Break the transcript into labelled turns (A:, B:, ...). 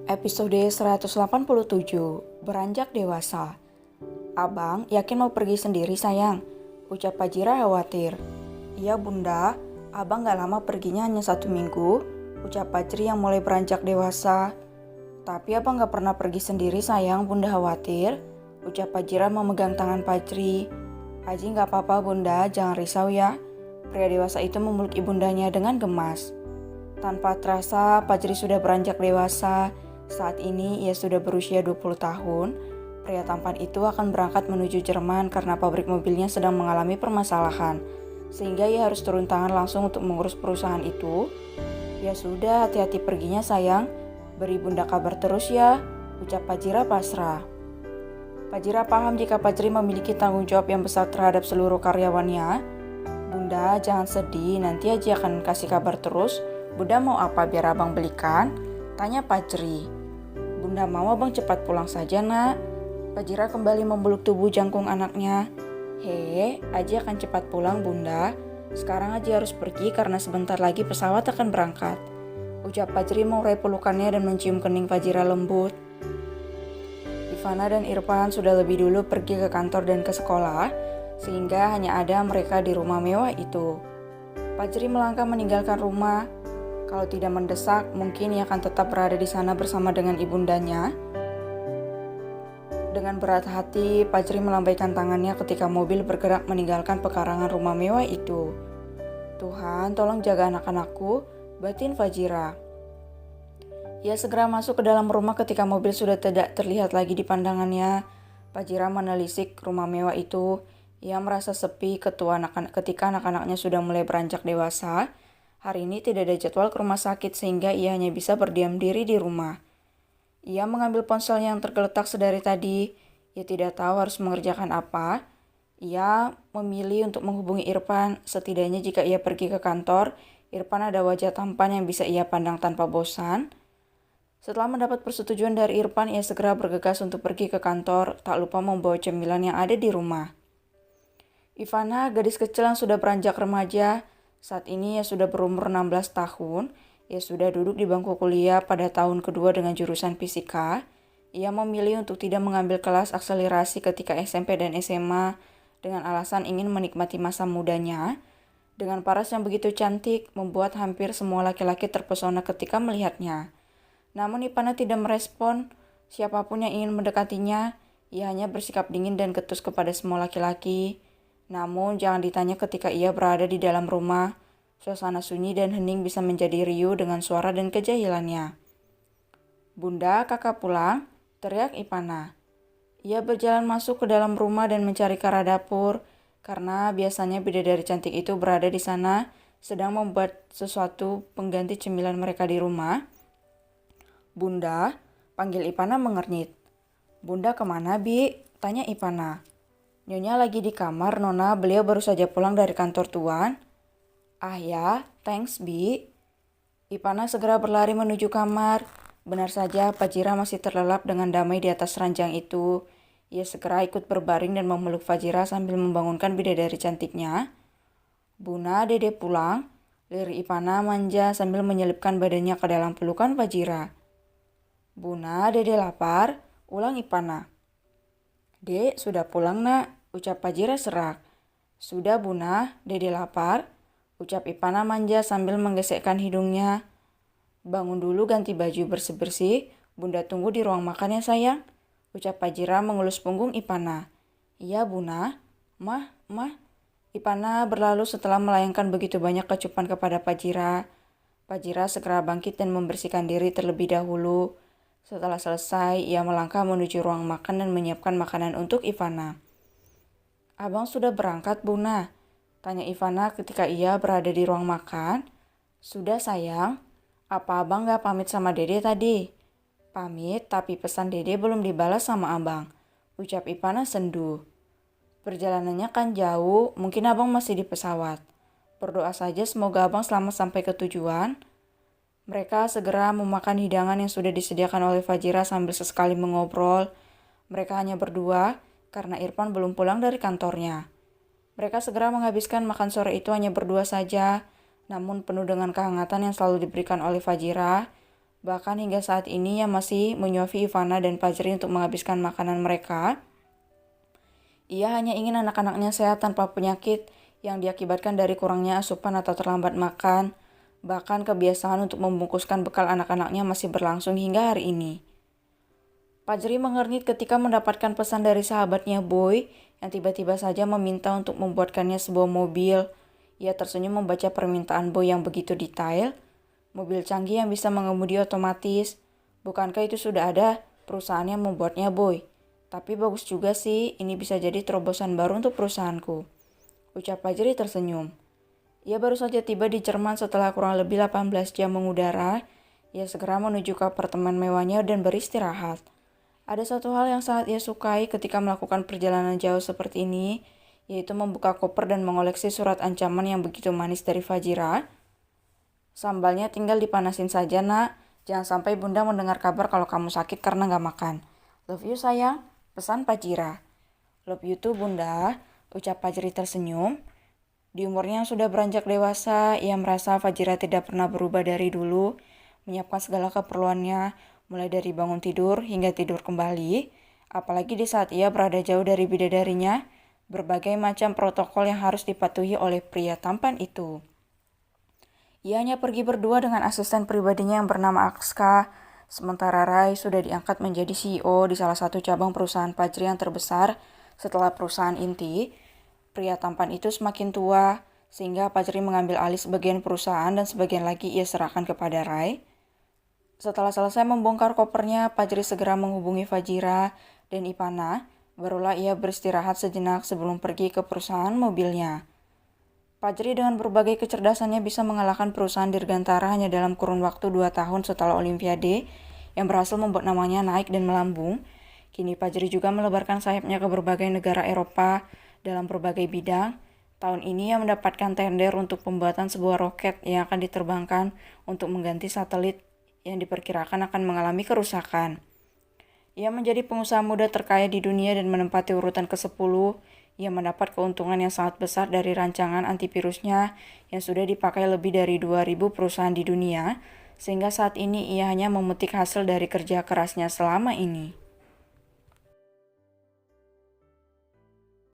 A: Episode 187, Beranjak Dewasa. Abang yakin mau pergi sendiri sayang? Ucap Fajira khawatir. Iya bunda, abang gak lama perginya hanya 1 minggu, ucap Fajri yang mulai beranjak dewasa. Tapi abang gak pernah pergi sendiri sayang, bunda khawatir, ucap Fajira memegang tangan Fajri. Aji gak apa-apa bunda, jangan risau ya. Pria dewasa itu memeluk ibundanya dengan gemas. Tanpa terasa, Fajri sudah beranjak dewasa. Saat ini ia sudah berusia 20 tahun. Pria tampan itu akan berangkat menuju Jerman karena pabrik mobilnya sedang mengalami permasalahan. Sehingga ia harus turun tangan langsung untuk mengurus perusahaan itu. Ya sudah, hati-hati perginya sayang. Beri bunda kabar terus ya, ucap Fajira pasrah. Fajira paham jika Fajri memiliki tanggung jawab yang besar terhadap seluruh karyawannya. Bunda, jangan sedih, nanti Aji akan kasih kabar terus. Bunda mau apa biar abang belikan? Tanya Fajri. Bunda mau abang cepat pulang saja nak. Fajira kembali memeluk tubuh jangkung anaknya. Hei, Aji akan cepat pulang bunda. Sekarang Aji harus pergi karena sebentar lagi pesawat akan berangkat. Ucap Fajri mengurai pelukannya dan mencium kening Fajira lembut. Ivana dan Irfan sudah lebih dulu pergi ke kantor dan ke sekolah, sehingga hanya ada mereka di rumah mewah itu. Fajri melangkah meninggalkan rumah. Kalau tidak mendesak, mungkin ia akan tetap berada di sana bersama dengan ibundanya. Dengan berat hati, Fajri melambaikan tangannya ketika mobil bergerak meninggalkan pekarangan rumah mewah itu. Tuhan, tolong jaga anak-anakku, batin Fajira. Ia segera masuk ke dalam rumah ketika mobil sudah tidak terlihat lagi di pandangannya. Fajira menelisik rumah mewah itu. Ia merasa sepi ketika anak-anaknya sudah mulai beranjak dewasa. Hari ini tidak ada jadwal ke rumah sakit sehingga ia hanya bisa berdiam diri di rumah. Ia mengambil ponsel yang tergeletak sedari tadi. Ia tidak tahu harus mengerjakan apa. Ia memilih untuk menghubungi Irfan. Setidaknya jika ia pergi ke kantor, Irfan ada wajah tampan yang bisa ia pandang tanpa bosan. Setelah mendapat persetujuan dari Irfan, ia segera bergegas untuk pergi ke kantor, tak lupa membawa cemilan yang ada di rumah. Ivana, gadis kecil yang sudah beranjak remaja, saat ini ia sudah berumur 16 tahun. Ia sudah duduk di bangku kuliah pada tahun kedua dengan jurusan fisika. Ia memilih untuk tidak mengambil kelas akselerasi ketika SMP dan SMA dengan alasan ingin menikmati masa mudanya. Dengan paras yang begitu cantik, membuat hampir semua laki-laki terpesona ketika melihatnya. Namun Ivana tidak merespon siapapun yang ingin mendekatinya. Ia hanya bersikap dingin dan ketus kepada semua laki-laki. Namun jangan ditanya ketika ia berada di dalam rumah. Suasana sunyi dan hening bisa menjadi riuh dengan suara dan kejahilannya. Bunda, kakak pulang, teriak Ivana. Ia berjalan masuk ke dalam rumah dan mencari ke arah dapur, karena biasanya bidadari cantik itu berada di sana sedang membuat sesuatu pengganti cemilan mereka di rumah. Bunda, panggil Ivana mengernyit. Bunda kemana Bi? Tanya Ivana. Nyonya lagi di kamar, Nona. Beliau baru saja pulang dari kantor tuan. Ah ya, thanks Bi. Ivana segera berlari menuju kamar. Benar saja, Fajira masih terlelap dengan damai di atas ranjang itu. Ia segera ikut berbaring dan memeluk Fajira sambil membangunkan bidadari cantiknya. Buna, Dede pulang. Lirik Ivana manja sambil menyelipkan badannya ke dalam pelukan Fajira. Buna, Dede lapar. Ulang Ivana. Dek, sudah pulang nak, ucap Fajira serak. Sudah Buna, Dede lapar, ucap Ivana manja sambil menggesekkan hidungnya. Bangun dulu ganti baju bersih-bersih, Bunda tunggu di ruang makan ya sayang, ucap Fajira mengelus punggung Ivana. Iya Buna, mah. Ivana berlalu setelah melayangkan begitu banyak kecupan kepada Fajira. Fajira segera bangkit dan membersihkan diri terlebih dahulu. Setelah selesai, ia melangkah menuju ruang makan dan menyiapkan makanan untuk Ivana. Abang sudah berangkat, Buna? Tanya Ivana ketika ia berada di ruang makan. Sudah sayang. Apa abang gak pamit sama Dede tadi? Pamit, tapi pesan Dede belum dibalas sama abang, ucap Ivana sendu. Perjalanannya kan jauh, mungkin abang masih di pesawat. Berdoa saja semoga abang selamat sampai ke tujuan. Mereka segera memakan hidangan yang sudah disediakan oleh Fajira sambil sesekali mengobrol. Mereka hanya berdua karena Irfan belum pulang dari kantornya. Mereka segera menghabiskan makan sore itu hanya berdua saja, namun penuh dengan kehangatan yang selalu diberikan oleh Fajira. Bahkan hingga saat ini ia masih menyuapi Ivana dan Fajri untuk menghabiskan makanan mereka. Ia hanya ingin anak-anaknya sehat tanpa penyakit yang diakibatkan dari kurangnya asupan atau terlambat makan. Bahkan kebiasaan untuk membungkuskan bekal anak-anaknya masih berlangsung hingga hari ini. Fajri mengernyit ketika mendapatkan pesan dari sahabatnya Boy yang tiba-tiba saja meminta untuk membuatkannya sebuah mobil. Ia tersenyum membaca permintaan Boy yang begitu detail. Mobil canggih yang bisa mengemudi otomatis. Bukankah itu sudah ada perusahaan yang membuatnya, Boy? Tapi bagus juga sih, ini bisa jadi terobosan baru untuk perusahaanku. Ucap Fajri tersenyum. Ia baru saja tiba di Jerman setelah kurang lebih 18 jam mengudara. Ia segera menuju ke apartemen mewahnya dan beristirahat. Ada satu hal yang sangat ia sukai ketika melakukan perjalanan jauh seperti ini, yaitu membuka koper dan mengoleksi surat ancaman yang begitu manis dari Fajira. Sambalnya tinggal dipanasin saja, nak. Jangan sampai bunda mendengar kabar kalau kamu sakit karena gak makan. Love you sayang, pesan Fajira. Love you too bunda, ucap Fajri tersenyum. Di umurnya yang sudah beranjak dewasa, ia merasa Fajira tidak pernah berubah dari dulu, menyiapkan segala keperluannya, mulai dari bangun tidur hingga tidur kembali. Apalagi di saat ia berada jauh dari bidadarinya, berbagai macam protokol yang harus dipatuhi oleh pria tampan itu. Ia hanya pergi berdua dengan asisten pribadinya yang bernama Akska, sementara Rai sudah diangkat menjadi CEO di salah satu cabang perusahaan Fajri yang terbesar setelah perusahaan inti. Pria tampan itu semakin tua, sehingga Fajri mengambil alih sebagian perusahaan dan sebagian lagi ia serahkan kepada Rai. Setelah selesai membongkar kopernya, Fajri segera menghubungi Fajira dan Ivana, barulah ia beristirahat sejenak sebelum pergi ke perusahaan mobilnya. Fajri dengan berbagai kecerdasannya bisa mengalahkan perusahaan dirgantara hanya dalam kurun waktu 2 tahun setelah Olimpiade yang berhasil membuat namanya naik dan melambung. Kini Fajri juga melebarkan sayapnya ke berbagai negara Eropa dalam berbagai bidang. Tahun ini ia mendapatkan tender untuk pembuatan sebuah roket yang akan diterbangkan untuk mengganti satelit yang diperkirakan akan mengalami kerusakan. Ia menjadi pengusaha muda terkaya di dunia dan menempati urutan ke-10. Ia mendapat keuntungan yang sangat besar dari rancangan antivirusnya yang sudah dipakai lebih dari 2.000 perusahaan di dunia, sehingga saat ini ia hanya memetik hasil dari kerja kerasnya selama ini.